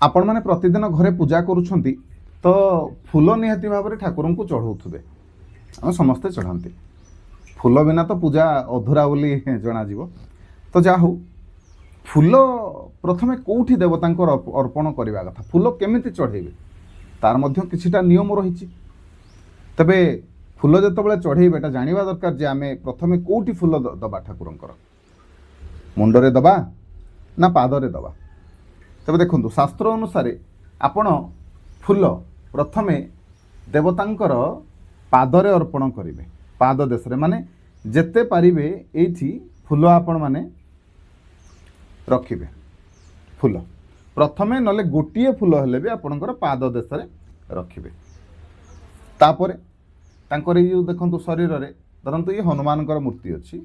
आपण मैंने प्रतिदिन घरे पूजा करुछंती तो फूल निहाती भाव में ठाकुर को चढ़ाऊे आम समस्ते चढ़ाती फूल बिना तो पूजा अधूरा बोली जना जीव तो जा हो फूल प्रथमे कौटी देवता अर्पण करने कथा फूल केमिति चढ़ेबे तार मध्य किछिटा नियम रही तबे फूल जो चढ़ेबे एटा जानिबा दरकार जे आमे प्रथमे कौटी फूल दबा ठाकुरंकर मुंडरे दबा ना पादरे दबा तबे देखंतु शास्त्र अनुसार आपण फूल प्रथमे देवतांकर पादरे अर्पण करिवे पाद देश रे माने जेते पारिबे एठी फूल आपण माने रखिबे फूल प्रथमे नले गोटिए फूल हेले भी आपणकर पाद देश रे रखिबे तापरे तांकर ये देखंतु शरीर रे धरंतु ये हनुमानकर मूर्ति अछि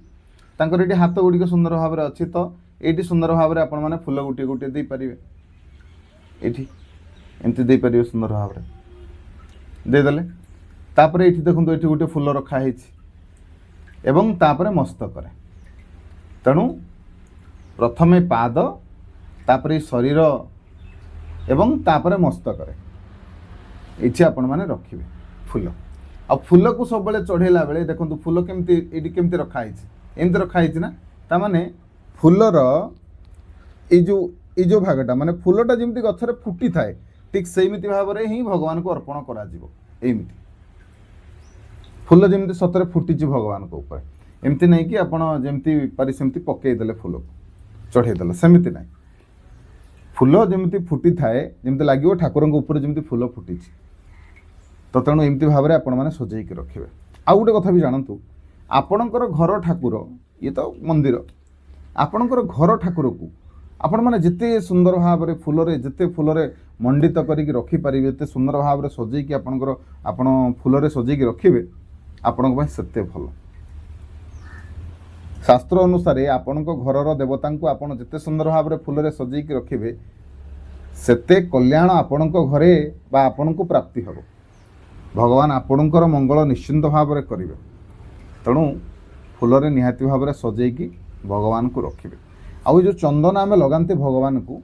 तांकर एटी हाथ गुडी सुंदर भाव रे अछि तो एटी सुंदर भाव रे आपण माने फूल गोटिए गोटिए दे परिबे एठी एमती दे परिबे सुंदर भाव रे दे देले तापरे एठी देखंतु एठी गोटे फूल रखा हेछि एवं तापरे मस्तक रे तेणु प्रथमे पाद तापरे शरीर एवं तापरे मस्तक रे आपण माने रखिबे फूल आ फूल को सब बेले चढ़ेला बेले देखंतु फूल केमती एडी केमती रखा हेछि एमती रखा हेछि ना ता माने फूलर ए जो भागटा माने फूलटा जेमती गछरे फुटी थाए ठीक सेमिति भाव रे ही भगवान को अर्पण करा जिवो एमिति फूल जेमती सतरे फुटी भगवान को ऊपर एमती नहीं कि आपण जेमती पारि सेमती पकई देले फूल को चढ़े देले सेमिति नहीं फूल जेमती फुटी थाए जेमती लागिवो ठाकुर को ऊपर जेमती फूल फुटी तो तेणु एमती भाव में आपण मैंने सजेक रखिए आ गोटे कथा भी जानतु आपणकर घर ठाकुर ये तो मंदिर आपणकर घर ठाकुर को आपण मैंने जिते सुंदर भाव में फूल जिते फूल मंडित करके रखिपारे जिते सुंदर भाव में सजेक आपणकर आपण फूल सजेक रखिए आपण सेते भल शास्त्र अनुसार आपण घर देवता को आपण जिते सुंदर भाव में फूल सजेक रखिए सेते कल्याण आपण घरे बा आपण को प्राप्ति हम भगवान आपणकर मंगल निश्चिंत भाव में करेंगे तेणु फूल निहाती भाव में सजेकी भगवान को रखिए आउ जो चंदन आम लगाते भगवान को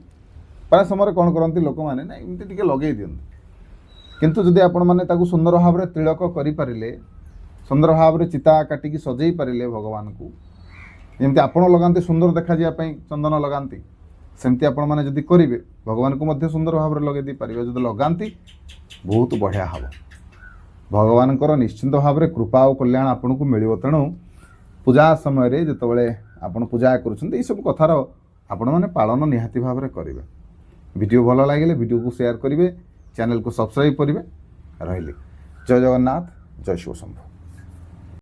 प्राय समय कौन करती लोक मैंने ना एमती लगे दिखते किंतु जदि आपण मैंने सुंदर भाव में तिलक करें सुंदर भाव में चिता काटिकी सजई पारे भगवान को जमी आपण लगाते सुंदर देखा जावाई चंदन लगाती सेमती आपण मैंने जदि करेंगे भगवान को मध्य सुंदर भाव में लगे पारे जब लगाती बहुत बढ़िया हम भगवान निश्चिंत भाव में कृपा और कल्याण आपन को मिल तेणु पूजा समय जिते आपन पूजा कर सब कथार आपण मैंने पालन निहाती भाव में करेंगे वीडियो भल लगे वीडियो को शेयर करेंगे चैनल को सब्सक्राइब करेंगे रही जय जगन्नाथ जय शिव शंभु।